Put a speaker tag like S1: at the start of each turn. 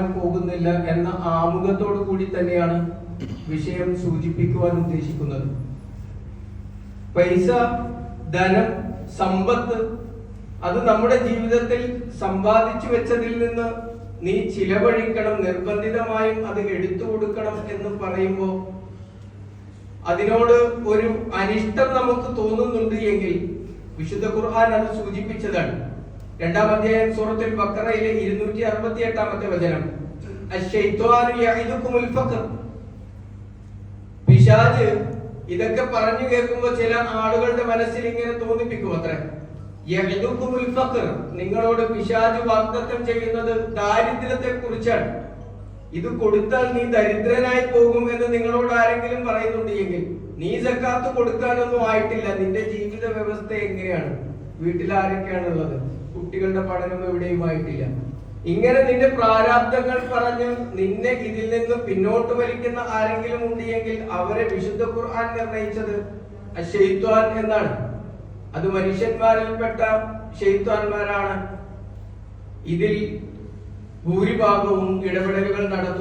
S1: വാങ്ങാൻ പോകുന്നില്ല എന്ന ആമുഖത്തോടു കൂടി തന്നെയാണ് വിഷയം സൂചിപ്പിക്കുവാൻ ഉദ്ദേശിക്കുന്നത്. പൈസ, ധനം, സമ്പത്ത് അത് നമ്മുടെ ജീവിതത്തിൽ സമ്പാദിച്ചു വെച്ചതിൽ നിന്ന് നീ ചിലവഴിക്കണം, നിർബന്ധിതമായും അത് എടുത്തു കൊടുക്കണം എന്ന് പറയുമ്പോൾ അതിനോട് ഒരു അനിഷ്ടം നമുക്ക് തോന്നുന്നുണ്ട് എങ്കിൽ വിശുദ്ധ ഖുർആൻ അത് സൂചിപ്പിച്ചതാണ്. 2-ാം അധ്യായം സൂറത്തുൽ ബഖറയിലെ 268-ാമത്തെ വചനം, അശ്ശൈത്വാനു യഇദുകുമുൽ ഫഖർ. പിശാച് ഇതൊക്കെ പറഞ്ഞു കേൾക്കുമ്പോൾ ചില ആളുകളുടെ മനസ്സിൽ ഇങ്ങനെ തോന്നിപ്പിക്കും അത്ര, യഇദുകുമുൽ ഫഖർ, നിങ്ങളോട് പിശാച് വാഗ്ദത്തം ചെയ്യുന്നത് ദാരിദ്ര്യത്തെ കുറിച്ചാണ്. ഇത് കൊടുത്താൽ നീ ദരിദ്രനായി പോകും എന്ന് നിങ്ങളോട് ആരെങ്കിലും പറയുന്നുണ്ട് എങ്കിൽ നീ സക്കാത്ത് കൊടുക്കാനൊന്നും ആയിട്ടില്ല, നിന്റെ ജീവിത വ്യവസ്ഥ എങ്ങനെയാണ്, വീട്ടിൽ ആരൊക്കെയാണുള്ളത്, കുട്ടികളുടെ പഠനം എവിടെയും ആയിട്ടില്ല, ഇങ്ങനെ നിന്റെ പ്രാരാബ്ദങ്ങൾ പറഞ്ഞ് നിന്നെ ഇതിൽ നിന്ന് പിന്നോട്ട് വലിക്കുന്ന ആരെങ്കിലും ഉണ്ട് എങ്കിൽ അവരെ വിശുദ്ധ ഖുർആൻ നിർണയിച്ചത് ശൈത്വാൻ എന്നാണ്. അത് മനുഷ്യന്മാരിൽപ്പെട്ട ശൈത്വാന്മാരാണ് ഇതിൽ ഭൂരിഭാഗവും ഇടപെടലുകൾ നടത്തുന്നത്.